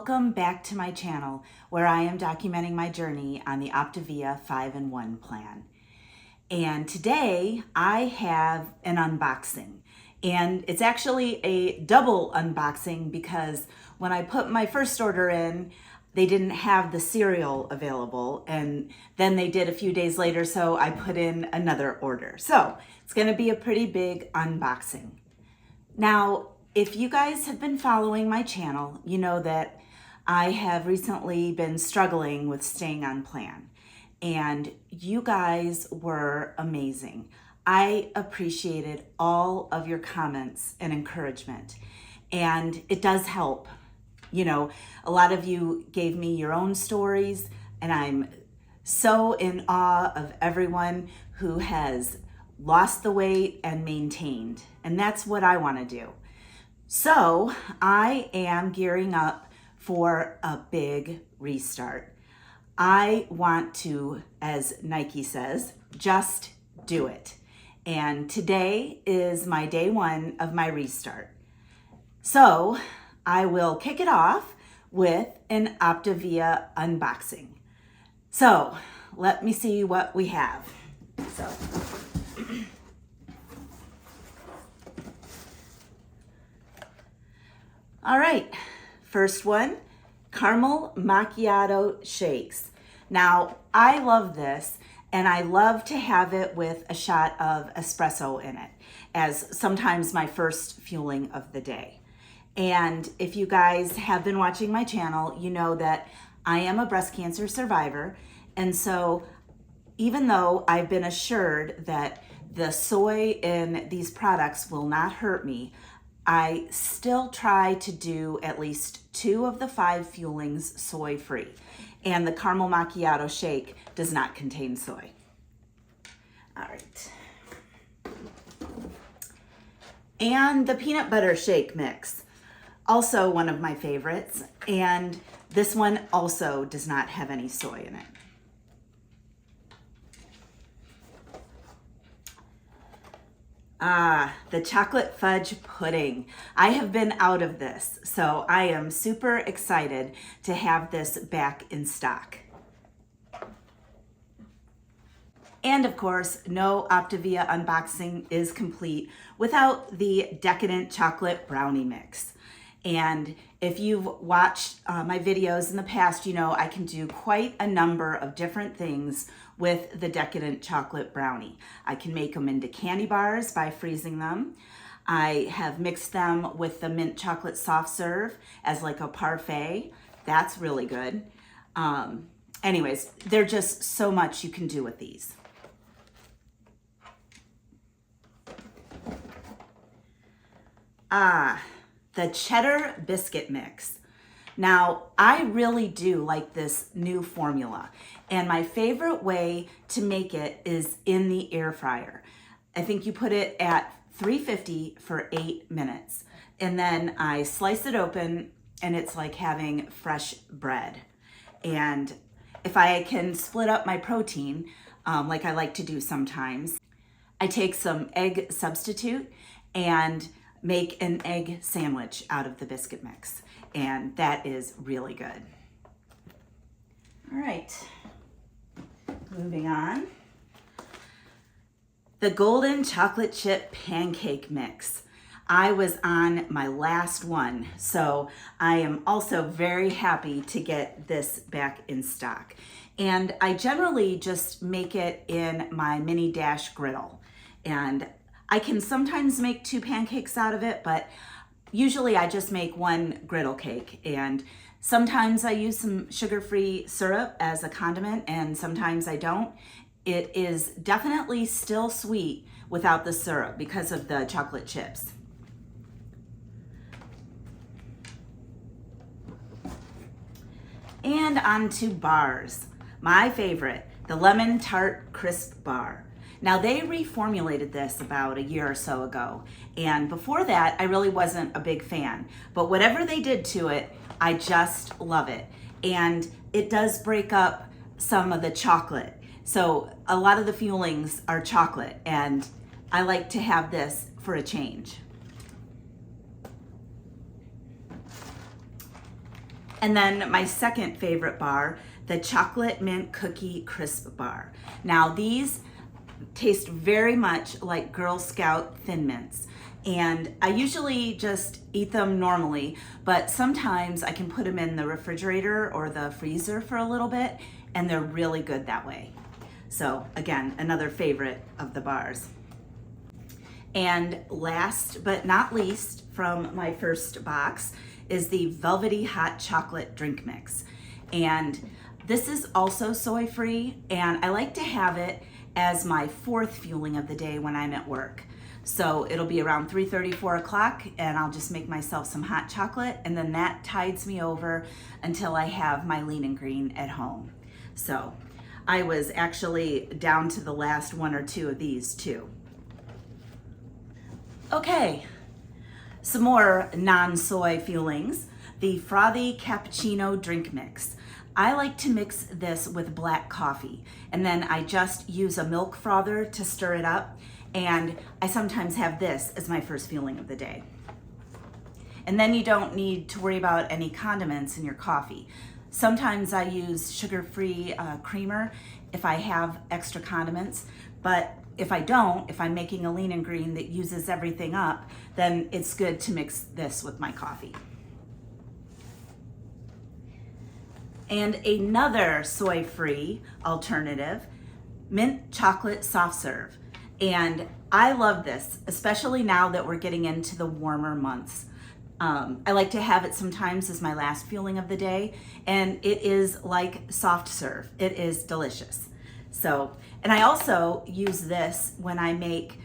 welcome back to my channel where I am documenting my journey on the OPTAVIA 5-in-1 plan. And today I have an unboxing, and it's actually a double unboxing because when I put my first order in, they didn't have the cereal available, and then they did a few days later, so I put in another order. So it's going to be a pretty big unboxing. Now, if you guys have been following my channel, you know that I have recently been struggling with staying on plan, and you guys were amazing. I appreciated all of your comments and encouragement, and it does help. You know, a lot of you gave me your own stories, and I'm so in awe of everyone who has lost the weight and maintained, and that's what I want to do. So I am gearing up for a big restart. I want to, as Nike says, just do it. And today is my day one of my restart. So I will kick it off with an OPTAVIA unboxing. So let me see what we have. All right, first one, caramel macchiato shakes. Now, I love this, and I love to have it with a shot of espresso in it, as sometimes my first fueling of the day. And if you guys have been watching my channel, you know that I am a breast cancer survivor, and so even though I've been assured that the soy in these products will not hurt me, I still try to do at least 2 of the 5 fuelings soy-free, and the caramel macchiato shake does not contain soy. All right. And the peanut butter shake mix, also one of my favorites, and this one also does not have any soy in it. The chocolate fudge pudding. I have been out of this, so I am super excited to have this back in stock. And of course, no OPTAVIA unboxing is complete without the decadent chocolate brownie mix. And if you've watched my videos in the past, you know I can do quite a number of different things with the decadent chocolate brownie. I can make them into candy bars by freezing them. I have mixed them with the mint chocolate soft serve as like a parfait. That's really good. Anyways, there's just so much you can do with these. The cheddar biscuit mix. Now, I really do like this new formula, and my favorite way to make it is in the air fryer. I think you put it at 350 for 8 minutes, and then I slice it open, and it's like having fresh bread. And if I can split up my protein, like I like to do sometimes, I take some egg substitute and make an egg sandwich out of the biscuit mix, and that is really good. All right, moving on. The golden chocolate chip pancake mix. I was on my last one, so I am also very happy to get this back in stock. And I generally just make it in my mini dash griddle, and I can sometimes make 2 pancakes out of it, but usually I just make 1 griddle cake. And sometimes I use some sugar-free syrup as a condiment, and sometimes I don't. It is definitely still sweet without the syrup because of the chocolate chips. And on to bars. My favorite, the lemon tart crisp bar. Now, they reformulated this about a year or so ago, and before that I really wasn't a big fan, but whatever they did to it, I just love it. And it does break up some of the chocolate, so a lot of the fuelings are chocolate, and I like to have this for a change. And then my second favorite bar, the chocolate mint cookie crisp bar. Now these taste very much like Girl Scout Thin Mints. And I usually just eat them normally, but sometimes I can put them in the refrigerator or the freezer for a little bit, and they're really good that way. So again, another favorite of the bars. And last but not least from my first box is the Velvety Hot Chocolate Drink Mix. And this is also soy-free, and I like to have it as my fourth fueling of the day when I'm at work. So it'll be around 3:30, 4 o'clock, and I'll just make myself some hot chocolate, and then that tides me over until I have my lean and green at home. So I was actually down to the last one or two of these too. Okay, some more non-soy fuelings. The Frothy Cappuccino Drink Mix. I like to mix this with black coffee, and then I just use a milk frother to stir it up, and I sometimes have this as my first fueling of the day. And then you don't need to worry about any condiments in your coffee. Sometimes I use sugar-free creamer if I have extra condiments, but if I don't, if I'm making a lean and green that uses everything up, then it's good to mix this with my coffee. And another soy-free alternative, mint chocolate soft serve. And I love this, especially now that we're getting into the warmer months. I like to have it sometimes as my last fueling of the day, and it is like soft serve. It is delicious. So, and I also use this when I make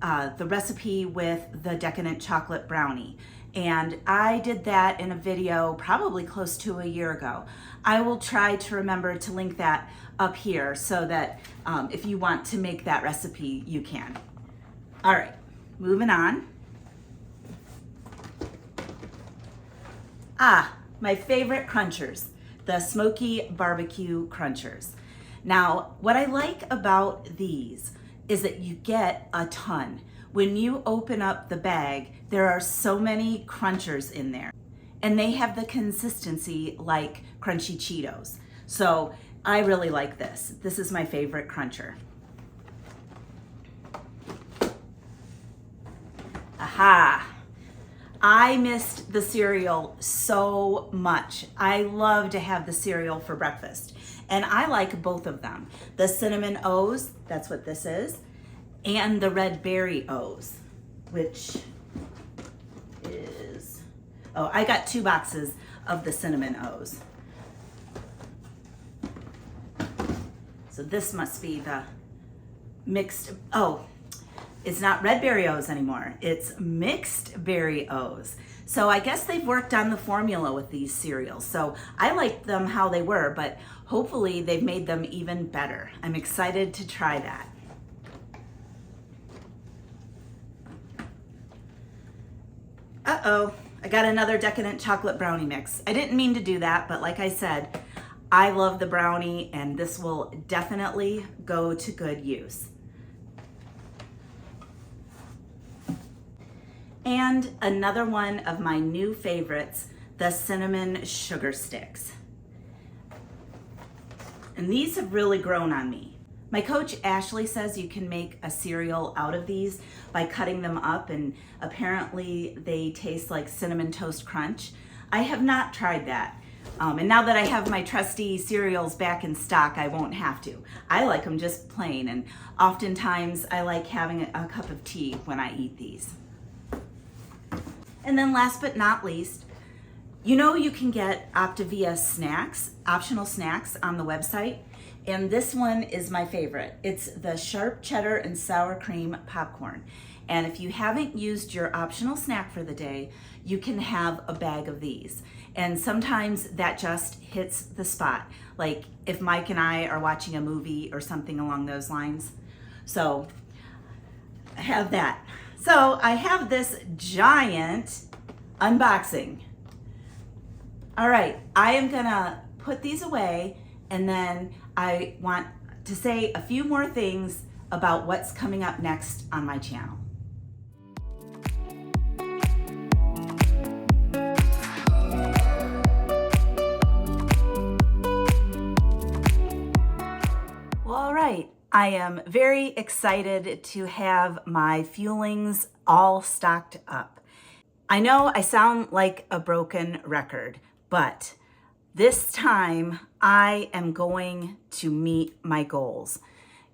the recipe with the decadent chocolate brownie. And I did that in a video probably close to a year ago. I will try to remember to link that up here so that if you want to make that recipe, you can. All right, moving on. My favorite crunchers, the Smoky Barbecue Crunchers. Now, what I like about these is that you get a ton. When you open up the bag, there are so many crunchers in there, and they have the consistency like crunchy Cheetos. So I really like this. This is my favorite cruncher. Aha! I missed the cereal so much. I love to have the cereal for breakfast, and I like both of them. The Cinnamon O's, that's what this is, and the Red Berry O's, which is, oh, I got 2 boxes of the Cinnamon O's. So this must be the mixed, oh, it's not Red Berry O's anymore. It's Mixed Berry O's. So I guess they've worked on the formula with these cereals. So I liked them how they were, but hopefully they've made them even better. I'm excited to try that. Uh-oh, I got another decadent chocolate brownie mix. I didn't mean to do that, but like I said, I love the brownie, and this will definitely go to good use. And another one of my new favorites, the cinnamon sugar sticks. And these have really grown on me. My coach Ashley says you can make a cereal out of these by cutting them up, and apparently they taste like Cinnamon Toast Crunch. I have not tried that. And now that I have my trusty cereals back in stock, I won't have to. I like them just plain, and oftentimes I like having a cup of tea when I eat these. And then last but not least, you know you can get OPTAVIA snacks, optional snacks on the website, and this one is my favorite. It's the sharp cheddar and sour cream popcorn. And if you haven't used your optional snack for the day, you can have a bag of these. And sometimes that just hits the spot, like if Mike and I are watching a movie or something along those lines. So I have that. So I have this giant unboxing. All right, I am gonna put these away, and then I want to say a few more things about what's coming up next on my channel. right, I am very excited to have my fuelings all stocked up. I know I sound like a broken record, but this time I am going to meet my goals.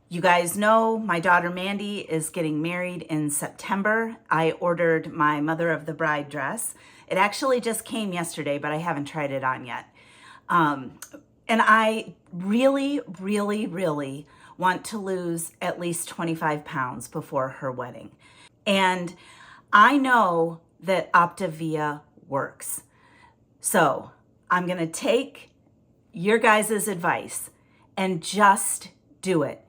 You guys know my daughter Mandy is getting married in September. I ordered my Mother of the Bride dress. It actually just came yesterday, but I haven't tried it on yet. And I really, really, really want to lose at least 25 pounds before her wedding. And I know that OPTAVIA works. So I'm going to take your guys' advice and just do it.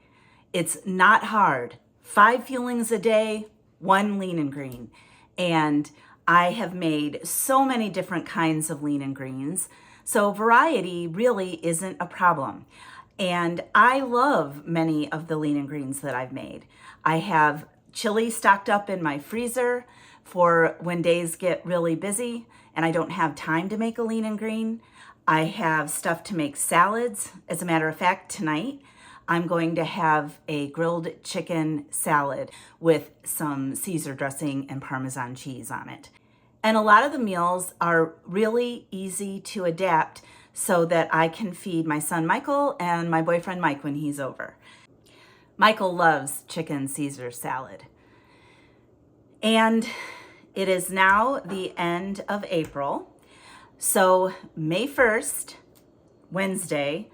It's not hard. 5 fuelings a day, 1 lean and green. And I have made so many different kinds of lean and greens. So variety really isn't a problem. And I love many of the lean and greens that I've made. I have chili stocked up in my freezer for when days get really busy and I don't have time to make a lean and green. I have stuff to make salads. As a matter of fact, tonight I'm going to have a grilled chicken salad with some Caesar dressing and Parmesan cheese on it. And a lot of the meals are really easy to adapt so that I can feed my son Michael and my boyfriend Mike when he's over. Michael loves chicken Caesar salad. And it is now the end of April. So May 1st, Wednesday,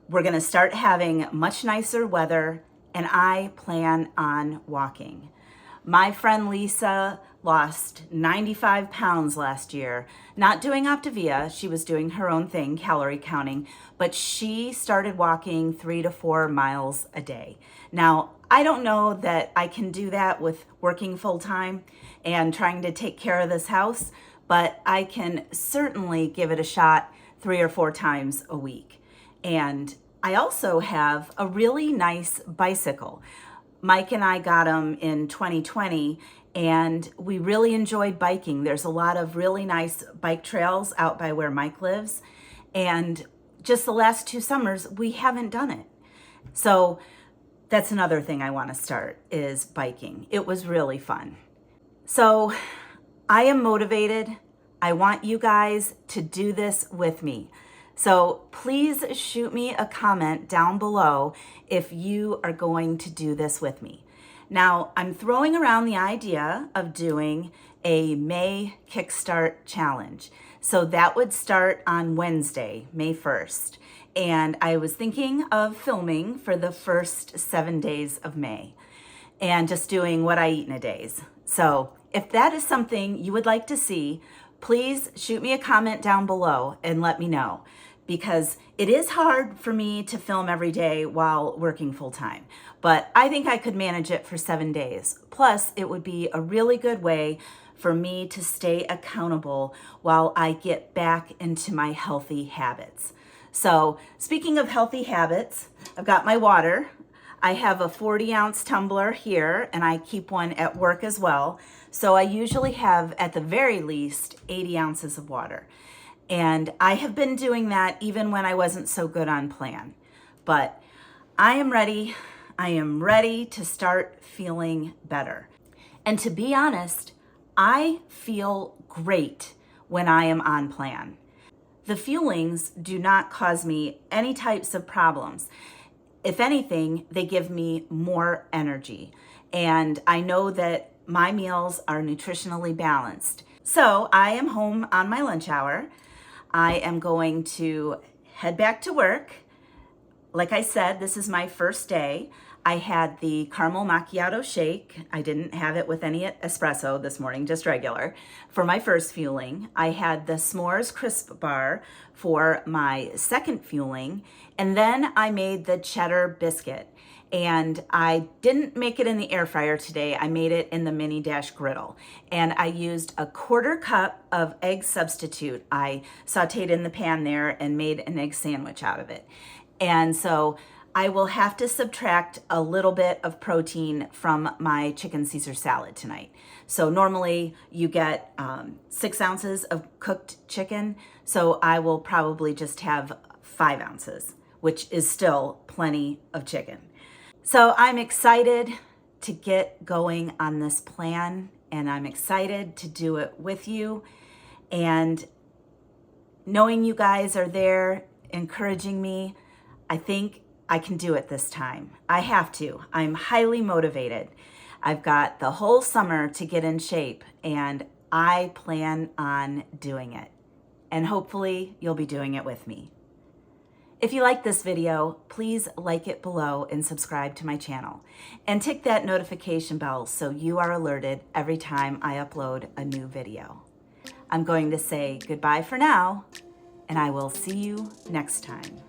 we're going to start having much nicer weather, and I plan on walking. My friend Lisa lost 95 pounds last year, not doing OPTAVIA. She was doing her own thing, calorie counting, but she started walking 3 to 4 miles a day. Now, I don't know that I can do that with working full time and trying to take care of this house, but I can certainly give it a shot 3 or 4 times a week. And I also have a really nice bicycle. Mike and I got them in 2020 and we really enjoyed biking. There's a lot of really nice bike trails out by where Mike lives. And just the last 2 summers, we haven't done it. So that's another thing I want to start is biking. It was really fun. So I am motivated. I want you guys to do this with me. So please shoot me a comment down below if you are going to do this with me. Now, I'm throwing around the idea of doing a May Kickstart challenge. So that would start on Wednesday, May 1st. And I was thinking of filming for the first 7 days of May and just doing what I eat in a days. So if that is something you would like to see, please shoot me a comment down below and let me know, because it is hard for me to film every day while working full time, but I think I could manage it for 7 days. Plus, it would be a really good way for me to stay accountable while I get back into my healthy habits. So speaking of healthy habits, I've got my water. I have a 40-ounce tumbler here, and I keep one at work as well. So I usually have, at the very least, 80 ounces of water. And I have been doing that even when I wasn't so good on plan. But I am ready. I am ready to start feeling better. And to be honest, I feel great when I am on plan. The fuelings do not cause me any types of problems. If anything, they give me more energy. And I know that my meals are nutritionally balanced. So I am home on my lunch hour. I am going to head back to work. Like I said, this is my first day. I had the caramel macchiato shake. I didn't have it with any espresso this morning, just regular. For my first fueling, I had the s'mores crisp bar for my second fueling. And then I made the cheddar biscuit. And I didn't make it in the air fryer today. I made it in the mini dash griddle. And I used a 1/4 cup of egg substitute. I sauteed in the pan there and made an egg sandwich out of it. And so I will have to subtract a little bit of protein from my chicken Caesar salad tonight. So normally you get 6 ounces of cooked chicken. So I will probably just have 5 ounces, which is still plenty of chicken. So I'm excited to get going on this plan, and I'm excited to do it with you. And knowing you guys are there encouraging me, I think I can do it this time. I have to. I'm highly motivated. I've got the whole summer to get in shape, and I plan on doing it. And hopefully you'll be doing it with me. If you like this video, please like it below and subscribe to my channel. And tick that notification bell so you are alerted every time I upload a new video. I'm going to say goodbye for now, and I will see you next time.